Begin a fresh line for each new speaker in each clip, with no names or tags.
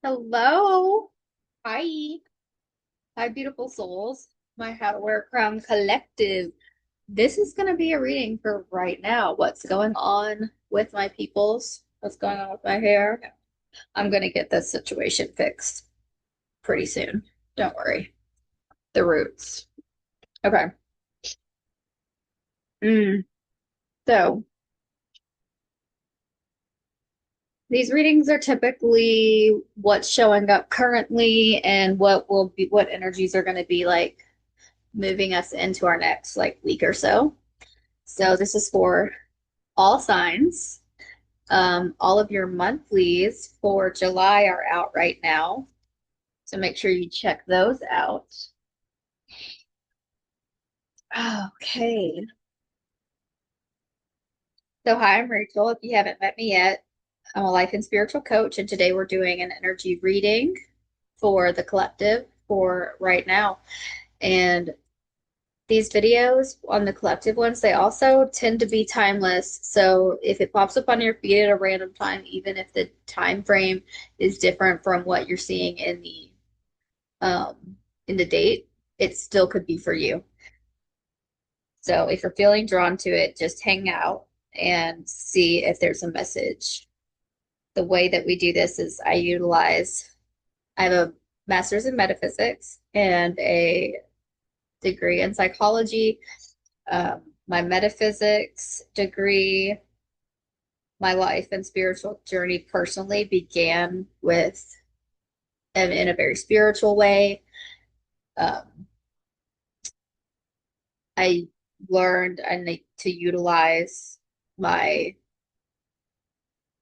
Hello. Hi. Hi, beautiful souls. My Hardware Crown Collective. This is going to be a reading for right now. What's going on with my peoples? What's going on with my hair? I'm going to get this situation fixed pretty soon. Don't worry. The roots. Okay. Mm. So these readings are typically what's showing up currently and what energies are going to be like moving us into our next like week or so. So this is for all signs. All of your monthlies for July are out right now. So make sure you check those out. Okay. So hi, I'm Rachel. If you haven't met me yet, I'm a life and spiritual coach, and today we're doing an energy reading for the collective for right now. And these videos on the collective ones, they also tend to be timeless. So if it pops up on your feed at a random time, even if the time frame is different from what you're seeing in the date, it still could be for you. So if you're feeling drawn to it, just hang out and see if there's a message. The way that we do this is I have a master's in metaphysics and a degree in psychology. My metaphysics degree, my life and spiritual journey personally began with in a very spiritual way. Um, I learned I need to utilize my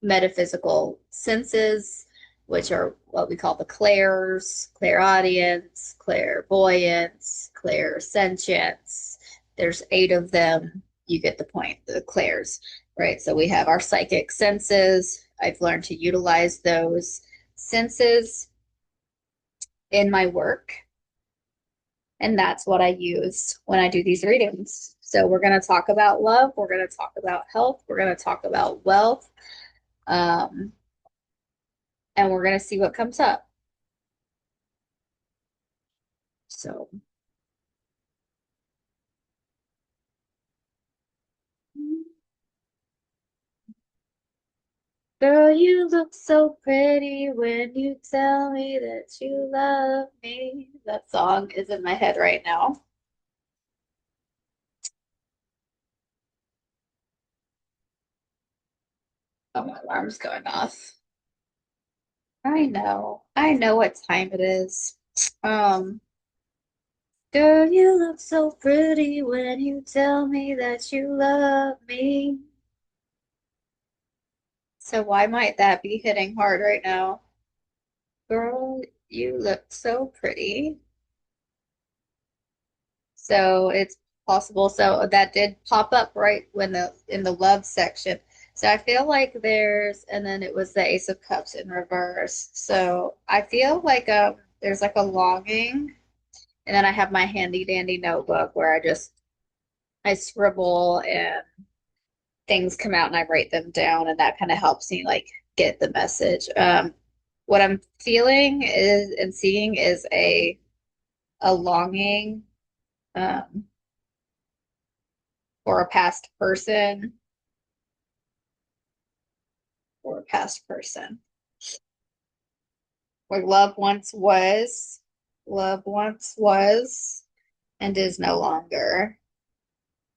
metaphysical senses, which are what we call the clairs, clairaudience, clairvoyance, clairsentience. There's 8 of them. You get the point, the clairs, right? So we have our psychic senses. I've learned to utilize those senses in my work. And that's what I use when I do these readings. So we're going to talk about love. We're going to talk about health. We're going to talk about wealth. Um, and we're going to see what comes up. So, girl, you look so pretty when you tell me that you love me. That song is in my head right now. Oh, my alarm's going off. I know. I know what time it is. Um, girl, you look so pretty when you tell me that you love me. So why might that be hitting hard right now? Girl, you look so pretty. So it's possible. So that did pop up right when the in the love section. So I feel like and then it was the Ace of Cups in reverse. So I feel like there's like a longing, and then I have my handy dandy notebook where I scribble and things come out and I write them down, and that kind of helps me like get the message. What I'm feeling is and seeing is a longing. Um, or a past person or a past person. Where love once was, and is no longer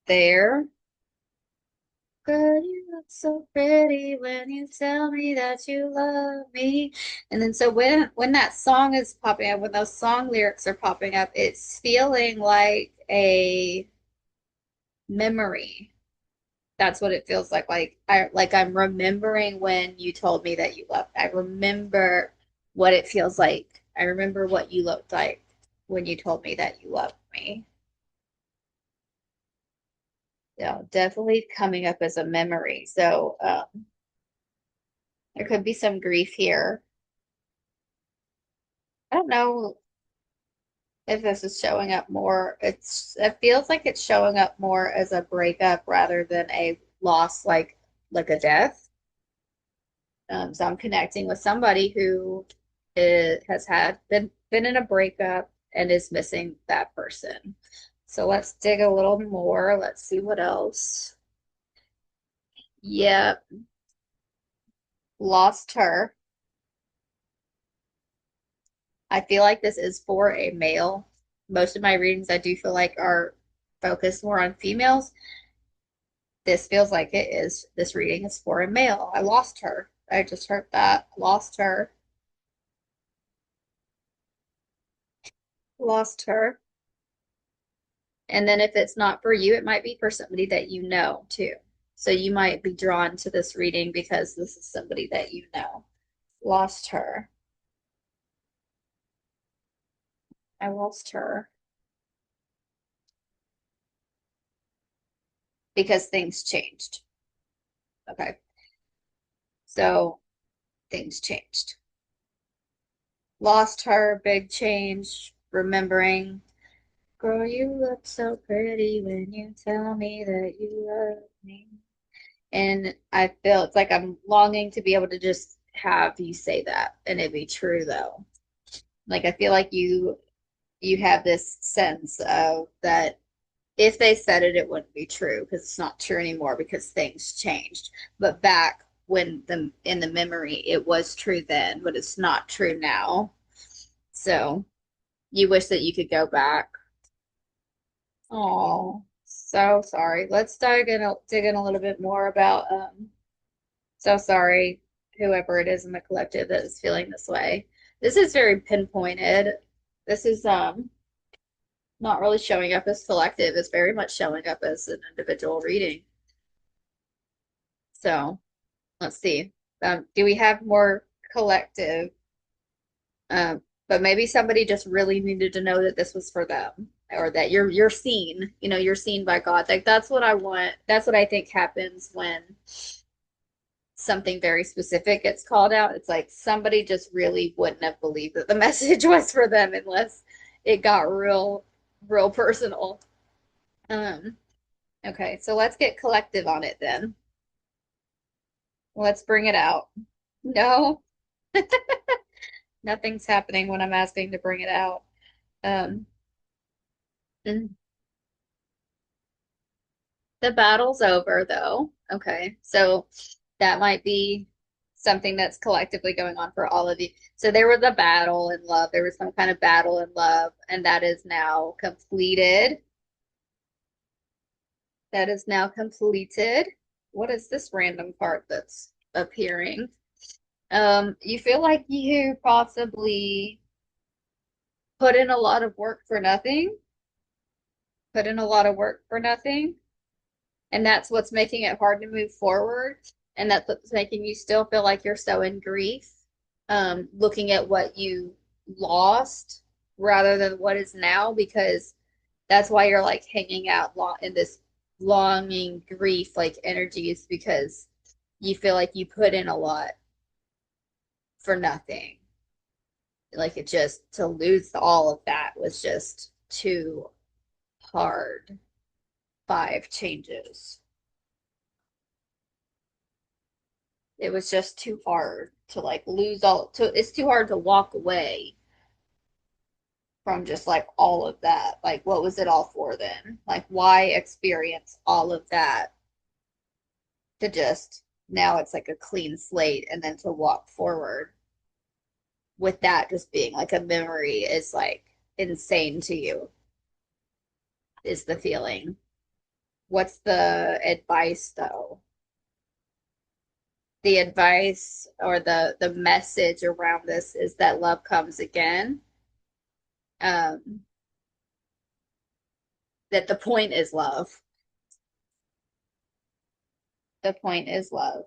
there. Girl, you look so pretty when you tell me that you love me. And then so when that song is popping up, when those song lyrics are popping up, it's feeling like a memory. That's what it feels like. Like I'm remembering when you told me that you loved. I remember what it feels like. I remember what you looked like when you told me that you loved me. Definitely coming up as a memory. So there could be some grief here. I don't know if this is showing up more. It feels like it's showing up more as a breakup rather than a loss, like a death. So I'm connecting with somebody who it has had been in a breakup and is missing that person. So let's dig a little more. Let's see what else. Yep, lost her. I feel like this is for a male. Most of my readings I do feel like are focused more on females. This feels like it is. This reading is for a male. I lost her. I just heard that. Lost her. Lost her. And then if it's not for you, it might be for somebody that you know too. So you might be drawn to this reading because this is somebody that you know. Lost her. I lost her because things changed. Okay. So things changed. Lost her, big change, remembering. Girl, you look so pretty when you tell me that you love me. And I feel it's like I'm longing to be able to just have you say that and it be true though. Like I feel like you have this sense of that if they said it, it wouldn't be true because it's not true anymore because things changed. But back when the in the memory, it was true then, but it's not true now. So you wish that you could go back. Oh, so sorry. Let's dig in a little bit more about so sorry, whoever it is in the collective that is feeling this way. This is very pinpointed. This is not really showing up as collective. It's very much showing up as an individual reading. So let's see. Do we have more collective? But maybe somebody just really needed to know that this was for them, or that you're seen. You know, you're seen by God. Like that's what I want. That's what I think happens when something very specific gets called out. It's like somebody just really wouldn't have believed that the message was for them unless it got real personal. Um, okay, so let's get collective on it then. Let's bring it out. No, nothing's happening when I'm asking to bring it out. Um, mm, the battle's over though. Okay, so that might be something that's collectively going on for all of you. So there was a battle in love. There was some kind of battle in love, and that is now completed. That is now completed. What is this random part that's appearing? You feel like you possibly put in a lot of work for nothing, put in a lot of work for nothing, and that's what's making it hard to move forward, and that's what's making you still feel like you're so in grief, looking at what you lost rather than what is now, because that's why you're like hanging out long in this longing grief like energy is because you feel like you put in a lot for nothing. Like it just to lose all of that was just too hard. Five changes. It was just too hard to like lose all to it's too hard to walk away from just like all of that. Like what was it all for then? Like why experience all of that to just now it's like a clean slate and then to walk forward with that just being like a memory is like insane to you is the feeling. What's the advice though? The advice or the message around this is that love comes again. Um, that the point is love. The point is love.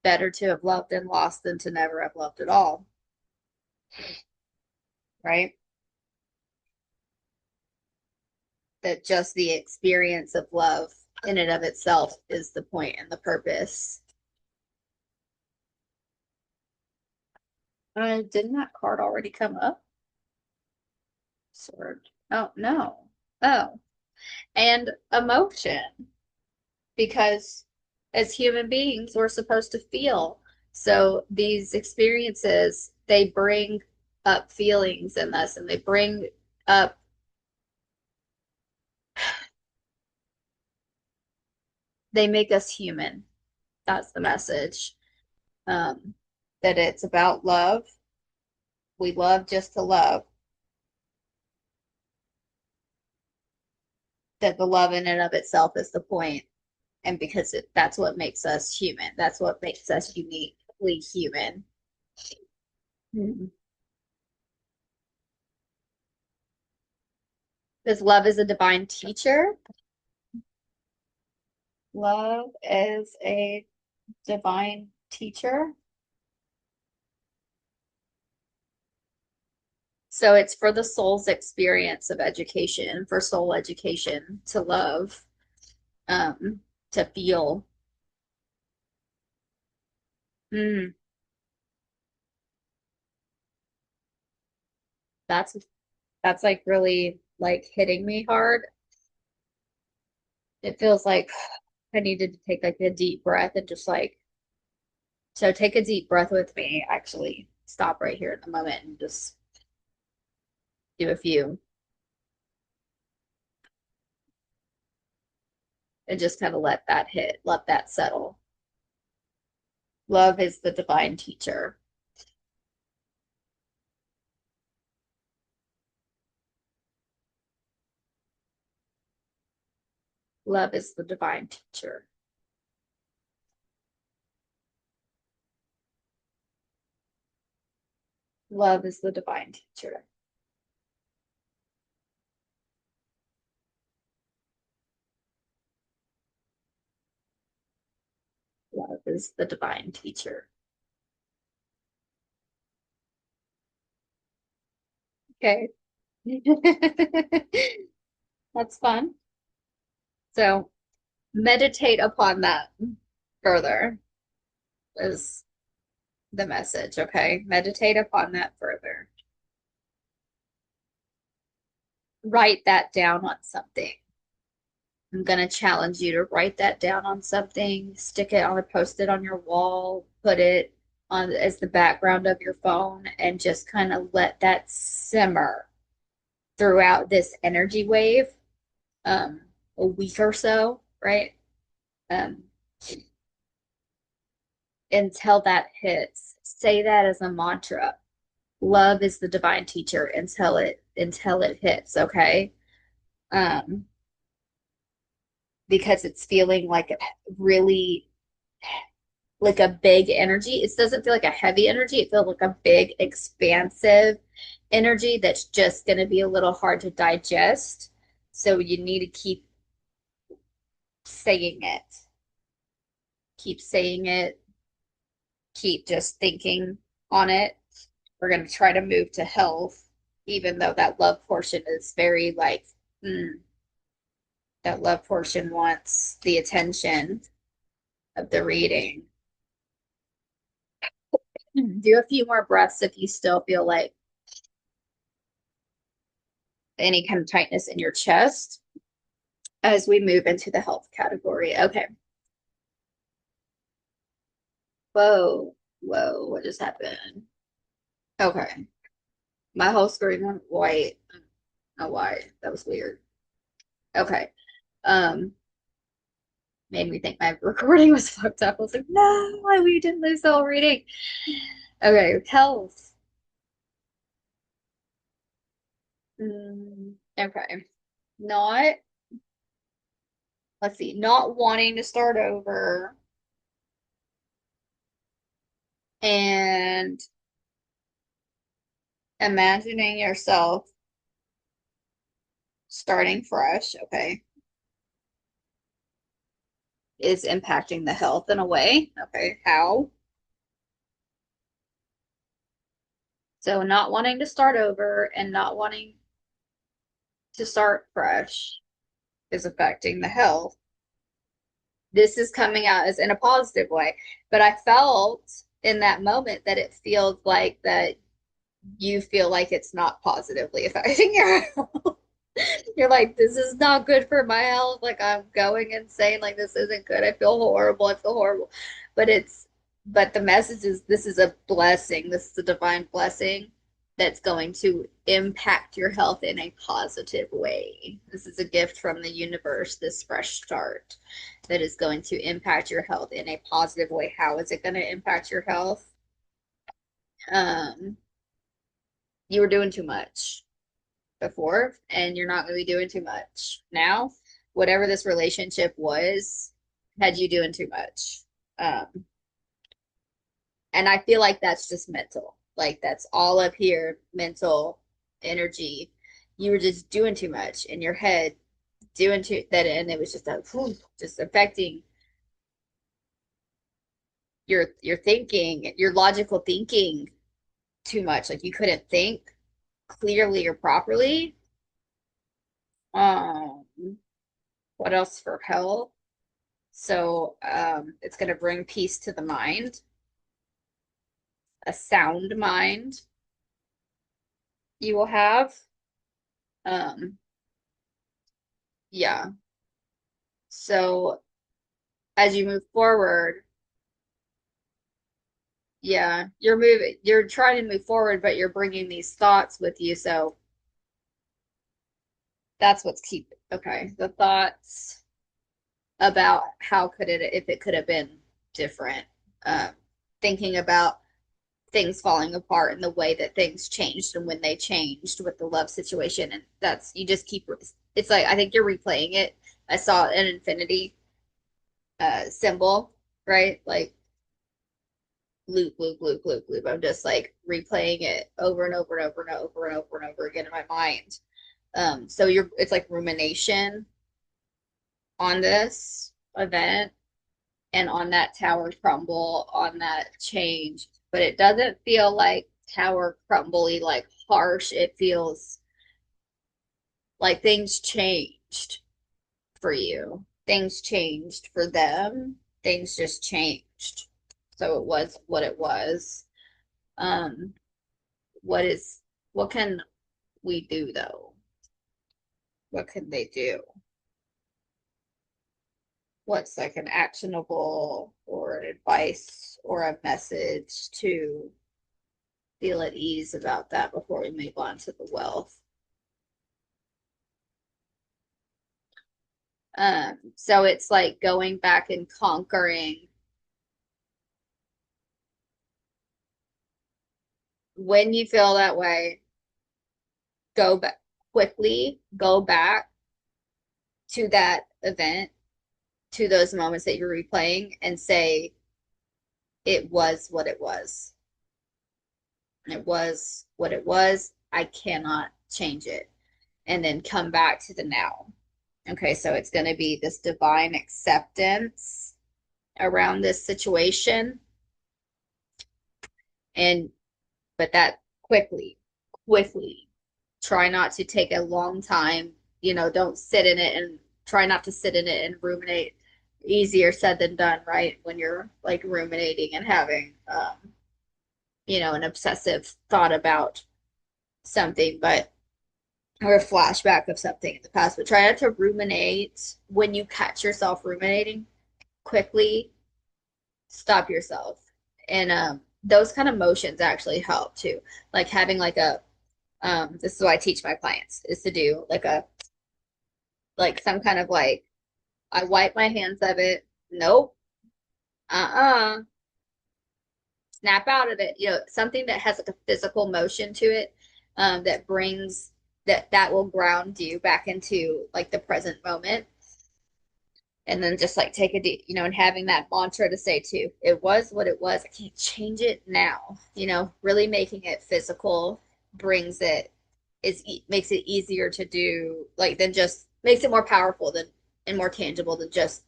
Better to have loved and lost than to never have loved at all, right? That just the experience of love in and of itself is the point and the purpose. Didn't that card already come up? Sword. Oh, no. Oh, and emotion, because as human beings, we're supposed to feel. So these experiences, they bring up feelings in us and they bring up, they make us human. That's the message. Um, that it's about love. We love just to love. That the love in and of itself is the point. And because that's what makes us human. That's what makes us uniquely human. Mhm. Because love is a divine teacher. Love is a divine teacher. So it's for the soul's experience of education, for soul education, to love, um, to feel. Mm, that's that's like really like hitting me hard. It feels like I needed to take like a deep breath and just like, so take a deep breath with me. Actually, stop right here in the moment and just do a few and just kind of let that hit, let that settle. Love is the divine teacher. Love is the divine teacher. Love is the divine teacher. Love is the divine teacher. Okay. That's fun. So meditate upon that further is the message. Okay. Meditate upon that further. Write that down on something. I'm going to challenge you to write that down on something, stick it on a post-it on your wall, put it on as the background of your phone, and just kind of let that simmer throughout this energy wave, um, a week or so, right? Um, until that hits. Say that as a mantra. Love is the divine teacher until it hits, okay? Um, because it's feeling like a really like a big energy. It doesn't feel like a heavy energy. It feels like a big, expansive energy that's just going to be a little hard to digest. So you need to keep saying it. Keep saying it. Keep just thinking on it. We're going to try to move to health, even though that love portion is very like, mm, that love portion wants the attention of the reading. Do a few more breaths if you still feel like any kind of tightness in your chest as we move into the health category. Okay. Whoa, whoa, what just happened? Okay. My whole screen went white. I don't know why. That was weird. Okay. Um, made me think my recording was fucked up. I was like, no, we didn't lose the whole reading. Okay, health. Okay. Not, let's see, not wanting to start over and imagining yourself starting fresh, okay, is impacting the health in a way. Okay, how? So not wanting to start over and not wanting to start fresh is affecting the health. This is coming out as in a positive way, but I felt in that moment that it feels like that you feel like it's not positively affecting your health. You're like, this is not good for my health. Like I'm going insane. Like this isn't good. I feel horrible. I feel horrible. But it's But the message is this is a blessing. This is a divine blessing that's going to impact your health in a positive way. This is a gift from the universe, this fresh start that is going to impact your health in a positive way. How is it going to impact your health? Um, you were doing too much before, and you're not going to be doing too much now. Whatever this relationship was, had you doing too much. Um, And I feel like that's just mental. Like that's all up here, mental energy. You were just doing too much in your head, doing too that, and it was just a just affecting your thinking, your logical thinking too much. Like you couldn't think clearly or properly. Um, what else for health? So it's going to bring peace to the mind, a sound mind you will have. Um, yeah. So as you move forward, yeah, you're trying to move forward, but you're bringing these thoughts with you. So that's what's keep, okay, the thoughts about how could it, if it could have been different, um, thinking about things falling apart and the way that things changed and when they changed with the love situation. And that's, you just keep, it's like, I think you're replaying it. I saw an infinity symbol, right? Like, loop, loop, loop, loop, loop. I'm just like replaying it over and over and over and over and over and over again in my mind. So you're it's like rumination on this event and on that tower crumble, on that change, but it doesn't feel like tower crumbly, like harsh. It feels like things changed for you. Things changed for them. Things just changed. So it was what it was. Um, what is what can we do though? What can they do? What's like an actionable or an advice or a message to feel at ease about that before we move on to the wealth? So it's like going back and conquering when you feel that way, go back quickly, go back to that event, to those moments that you're replaying and say, it was what it was. It was what it was. I cannot change it. And then come back to the now. Okay, so it's going to be this divine acceptance around this situation. And, but that quickly. Try not to take a long time. Don't sit in it and try not to sit in it and ruminate. Easier said than done, right? When you're like ruminating and having, an obsessive thought about something, but or a flashback of something in the past, but try not to ruminate. When you catch yourself ruminating, quickly stop yourself. And those kind of motions actually help too. Like having like a this is what I teach my clients is to do like some kind of like I wipe my hands of it. Nope. Uh-uh. Snap out of it. Something that has like a physical motion to it, that brings that will ground you back into like the present moment. And then just like take a deep, and having that mantra to say too, it was what it was. I can't change it now. Really making it physical brings it is makes it easier to do, like than just makes it more powerful than and more tangible than just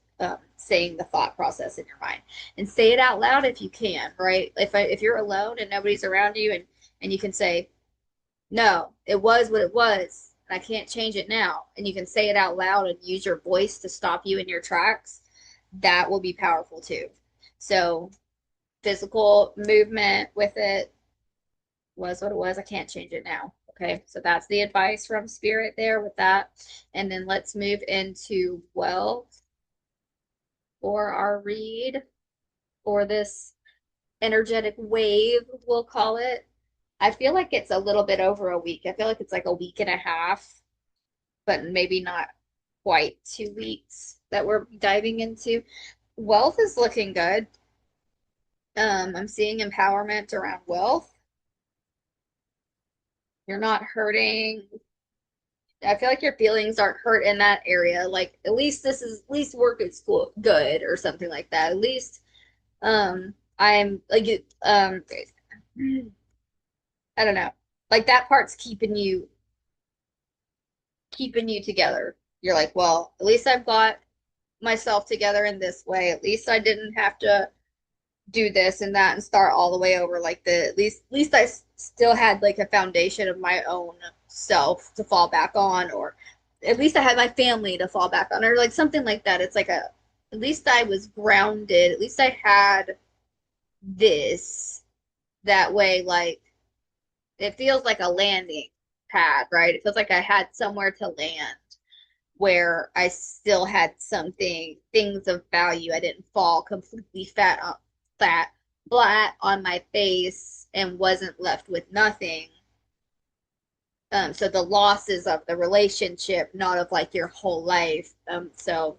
saying the thought process in your mind. And say it out loud if you can, right? If you're alone and nobody's around you, and you can say, no, it was what it was, and I can't change it now. And you can say it out loud and use your voice to stop you in your tracks. That will be powerful too. So, physical movement with it was what it was. I can't change it now. Okay, so that's the advice from Spirit there with that. And then let's move into wealth for our read for this energetic wave, we'll call it. I feel like it's a little bit over a week. I feel like it's like a week and a half, but maybe not quite 2 weeks that we're diving into. Wealth is looking good. I'm seeing empowerment around wealth. You're not hurting. I feel like your feelings aren't hurt in that area. Like at least work is good or something like that. At least I'm like I don't know. Like that part's keeping you together. You're like, well, at least I've got myself together in this way. At least I didn't have to do this and that and start all the way over. Like at least I still had like a foundation of my own self to fall back on, or at least I had my family to fall back on, or like something like that. It's like a at least I was grounded. At least I had this that way. Like it feels like a landing pad, right? It feels like I had somewhere to land where I still had things of value. I didn't fall completely fat, flat on my face and wasn't left with nothing. So the losses of the relationship, not of like your whole life. So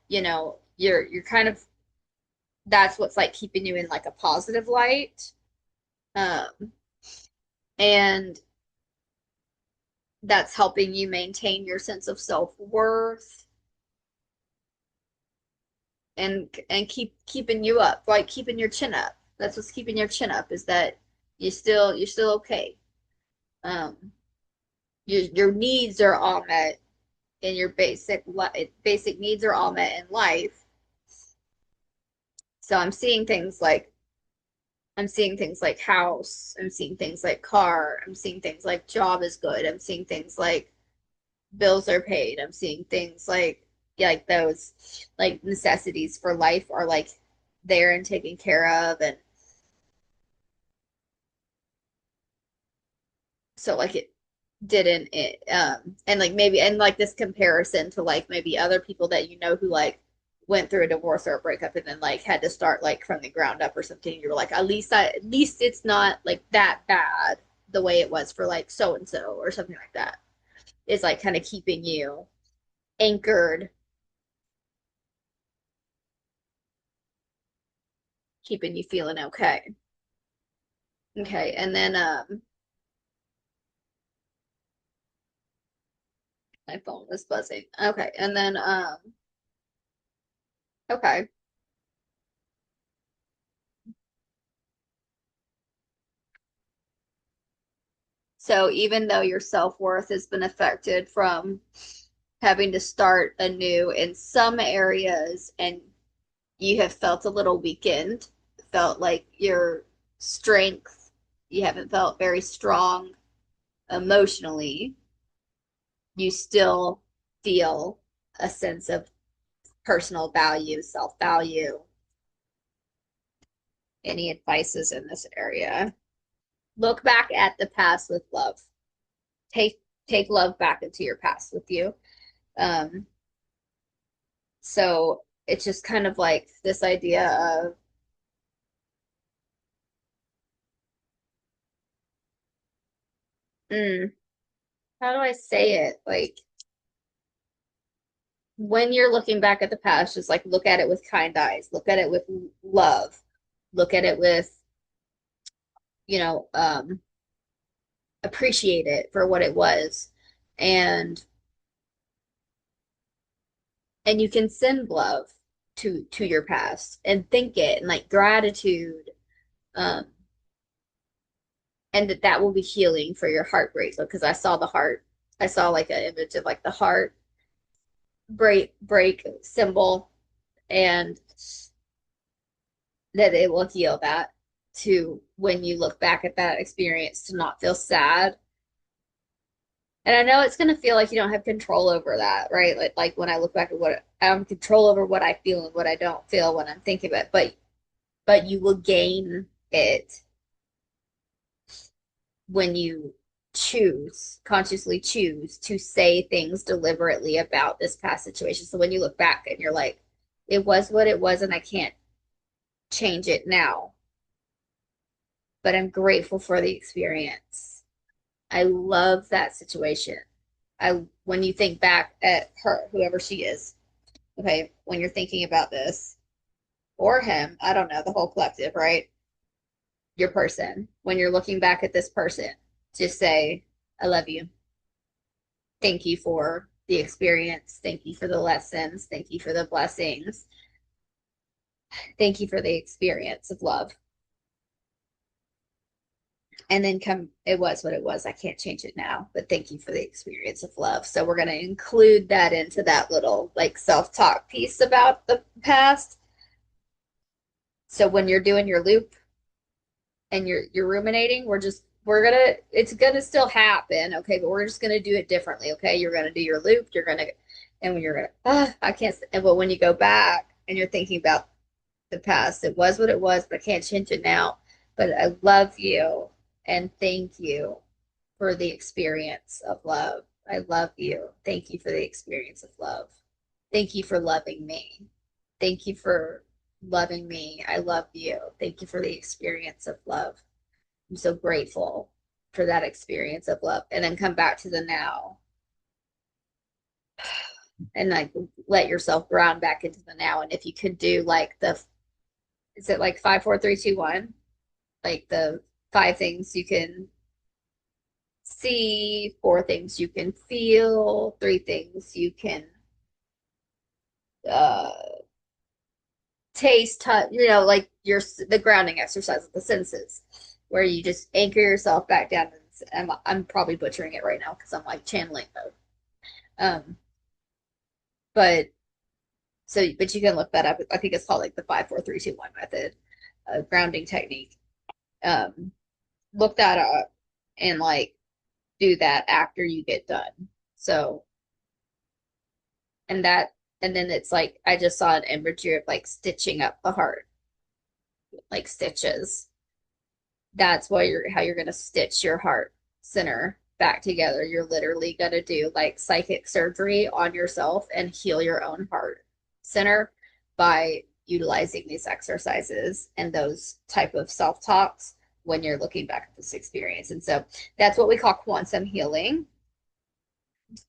you're kind of that's what's like keeping you in like a positive light. Um, and that's helping you maintain your sense of self-worth and keeping you up, like keeping your chin up. That's what's keeping your chin up is that you're still okay. Um, your needs are all met and your basic needs are all met in life. So I'm seeing things like house, I'm seeing things like car, I'm seeing things like job is good, I'm seeing things like bills are paid, I'm seeing things like yeah, like those like necessities for life are like there and taken care of, and so like it didn't it and like maybe and like this comparison to like maybe other people that who like went through a divorce or a breakup and then like had to start like from the ground up or something. You were like at least it's not like that bad the way it was for like so and so or something like that. It's like kind of keeping you anchored, keeping you feeling okay. Okay, and then my phone was buzzing. Okay, and then okay. So even though your self-worth has been affected from having to start anew in some areas and you have felt a little weakened, felt like your strength, you haven't felt very strong emotionally, you still feel a sense of personal value, self value. Any advices in this area? Look back at the past with love. Take take love back into your past with you. Um, so it's just kind of like this idea of mm, how do I say it? Like when you're looking back at the past, just like look at it with kind eyes, look at it with love, look at it with, you know, appreciate it for what it was. And and you can send love to your past and think it and like gratitude. Um, and that will be healing for your heartbreak because I saw like an image of like the heart break symbol and that it will heal that to when you look back at that experience to not feel sad. And I know it's going to feel like you don't have control over that, right? Like when I look back at what I have control over what I feel and what I don't feel when I'm thinking about it, but you will gain it when you consciously choose to say things deliberately about this past situation. So when you look back and you're like, it was what it was and I can't change it now. but I'm grateful for the experience. I love that situation. When you think back at her, whoever she is, okay, when you're thinking about this, or him, I don't know, the whole collective, right? Your person. When you're looking back at this person, just say, I love you. Thank you for the experience. Thank you for the lessons. Thank you for the blessings. Thank you for the experience of love. And then it was what it was. I can't change it now, but thank you for the experience of love. So we're going to include that into that little like self-talk piece about the past. So when you're doing your loop and you're ruminating, it's gonna still happen, okay, but we're just gonna do it differently, okay? You're gonna do your loop, and when you're gonna, I can't, but when you go back and you're thinking about the past, it was what it was, but I can't change it now. But I love you and thank you for the experience of love. I love you. Thank you for the experience of love. Thank you for loving me. Thank you for loving me. I love you. Thank you for the experience of love. I'm so grateful for that experience of love. And then come back to the now and like let yourself ground back into the now. And if you could do like is it like 5, 4, 3, 2, 1? Like the 5 things you can see, 4 things you can feel, 3 things you can uh taste, touch, like the grounding exercise of the senses, where you just anchor yourself back down. I'm probably butchering it right now because I'm like channeling mode. Um, but but you can look that up. I think it's called like the 5, 4, 3, 2, 1 method, grounding technique. Um, Look that up and like do that after you get done. So, and that, and then it's like I just saw an imagery of like stitching up the heart, like stitches. That's how you're going to stitch your heart center back together. You're literally going to do like psychic surgery on yourself and heal your own heart center by utilizing these exercises and those type of self-talks when you're looking back at this experience. And so that's what we call quantum healing,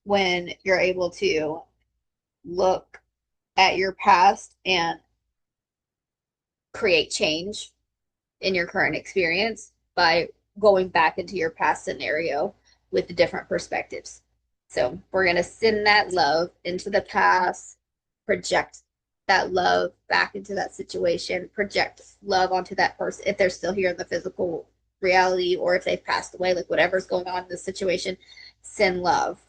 when you're able to look at your past and create change in your current experience by going back into your past scenario with the different perspectives. So we're going to send that love into the past, project that love back into that situation, project love onto that person if they're still here in the physical reality, or if they've passed away, like whatever's going on in the situation, send love.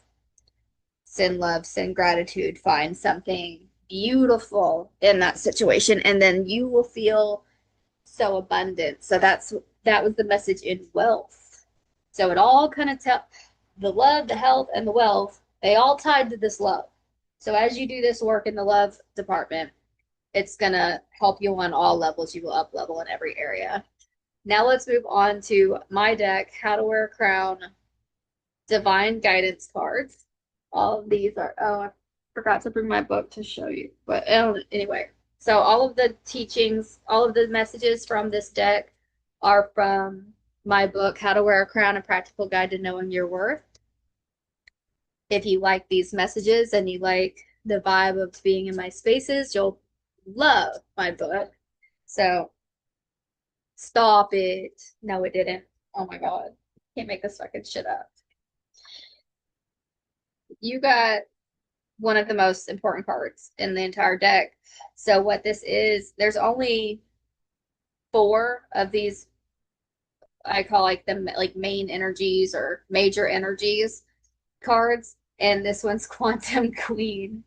Send love, send gratitude, find something beautiful in that situation, and then you will feel so abundant. So that was the message in wealth. So it all kind of tell the love, the health, and the wealth, they all tied to this love. So as you do this work in the love department, it's gonna help you on all levels. You will up level in every area. Now let's move on to my deck, How to Wear a Crown, Divine Guidance cards. All of these are, oh, I forgot to bring my book to show you. But anyway, so all of the teachings, all of the messages from this deck are from my book, How to Wear a Crown, A Practical Guide to Knowing Your Worth. If you like these messages and you like the vibe of being in my spaces, you'll love my book. So stop it. No, it didn't. Oh my God. Can't make this fucking shit up. You got one of the most important cards in the entire deck. So what this is, there's only 4 of these, I call like them like main energies or major energies cards, and this one's Quantum Queen.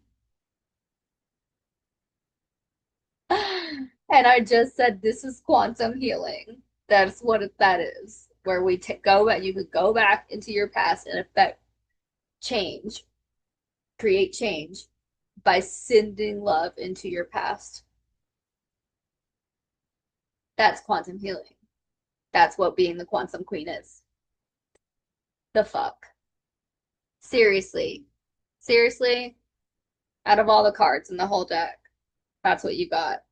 And I just said this is quantum healing. That's what that is, where go back. You could go back into your past and affect change, create change by sending love into your past. That's quantum healing. That's what being the quantum queen is. The fuck? Seriously. Seriously? Out of all the cards in the whole deck, that's what you got.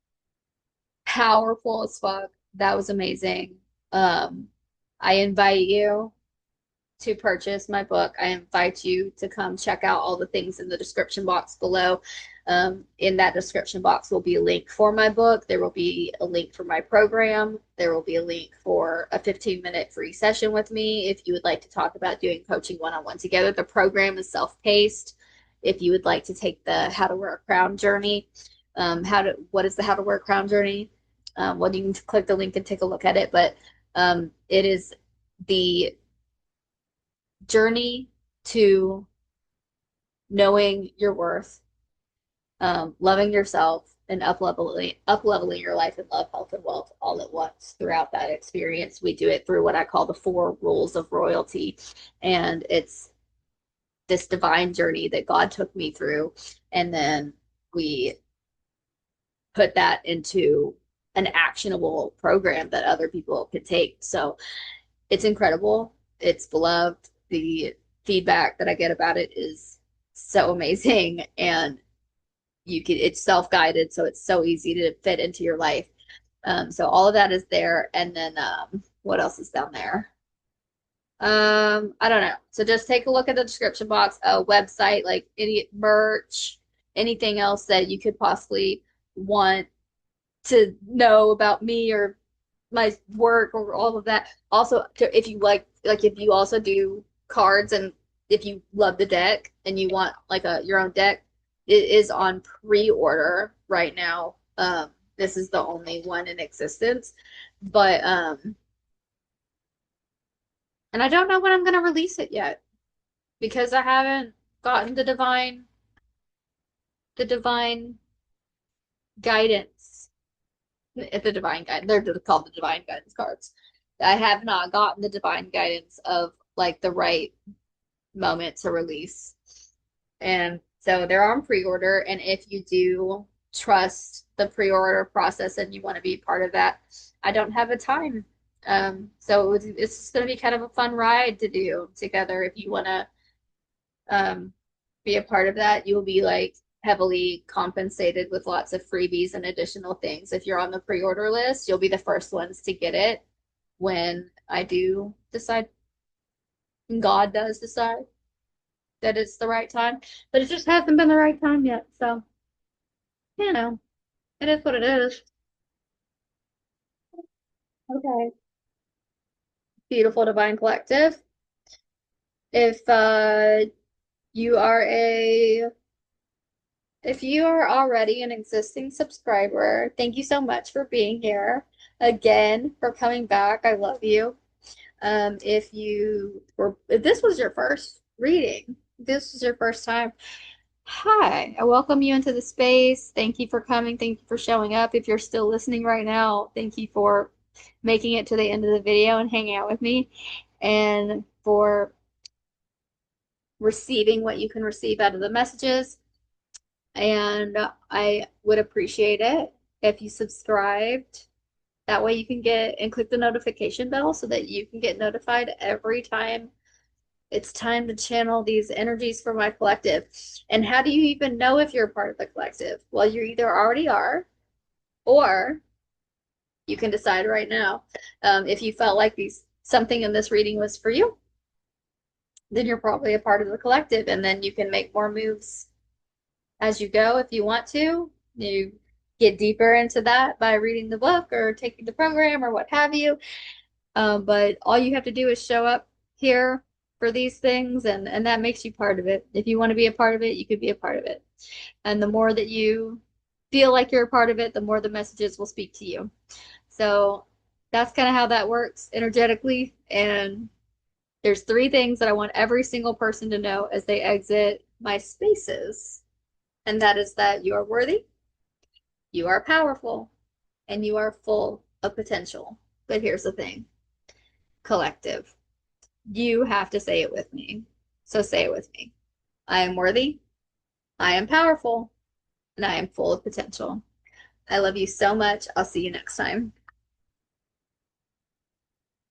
Powerful as fuck. That was amazing. Um, I invite you to purchase my book. I invite you to come check out all the things in the description box below. In that description box will be a link for my book. There will be a link for my program. There will be a link for a 15-minute free session with me if you would like to talk about doing coaching one-on-one together. The program is self-paced. If you would like to take the How to Wear a Crown journey, what is the How to Wear a Crown journey? Well, you can click the link and take a look at it, but it is the journey to knowing your worth, loving yourself, and up leveling your life in love, health, and wealth all at once throughout that experience. We do it through what I call the 4 rules of royalty, and it's this divine journey that God took me through, and then we put that into an actionable program that other people can take. So it's incredible. It's beloved. The feedback that I get about it is so amazing, and it's self-guided, so it's so easy to fit into your life. So all of that is there, and then what else is down there? I don't know. So just take a look at the description box, a website, like any merch, anything else that you could possibly want to know about me or my work or all of that. Also, if you like if you also do cards, and if you love the deck and you want like your own deck, it is on pre-order right now. This is the only one in existence, but and I don't know when I'm gonna release it yet because I haven't gotten the divine guidance. The divine guide. They're called the divine guidance cards. I have not gotten the divine guidance of like the right moment to release. And so they're on pre-order. And if you do trust the pre-order process and you want to be part of that, I don't have a time. So it's going to be kind of a fun ride to do together. If you want to be a part of that, you'll be like heavily compensated with lots of freebies and additional things. If you're on the pre-order list, you'll be the first ones to get it when I do decide, God does decide that it's the right time, but it just hasn't been the right time yet. So, you know, it is what it is. Okay. Beautiful Divine Collective. If you are a if you are already an existing subscriber, thank you so much for being here. Again, for coming back. I love you. If this was your first reading, this was your first time. Hi, I welcome you into the space. Thank you for coming. Thank you for showing up. If you're still listening right now, thank you for making it to the end of the video and hanging out with me, and for receiving what you can receive out of the messages. And I would appreciate it if you subscribed. That way you can get and click the notification bell so that you can get notified every time it's time to channel these energies for my collective. And how do you even know if you're a part of the collective? Well, you either already are, or you can decide right now. If you felt like something in this reading was for you, then you're probably a part of the collective, and then you can make more moves as you go if you want to. You get deeper into that by reading the book or taking the program or what have you. But all you have to do is show up here for these things, and that makes you part of it. If you want to be a part of it, you could be a part of it. And the more that you feel like you're a part of it, the more the messages will speak to you. So that's kind of how that works energetically. And there's 3 things that I want every single person to know as they exit my spaces. And that is that you are worthy, you are powerful, and you are full of potential. But here's the thing, collective. You have to say it with me. So say it with me. I am worthy, I am powerful, and I am full of potential. I love you so much. I'll see you next time.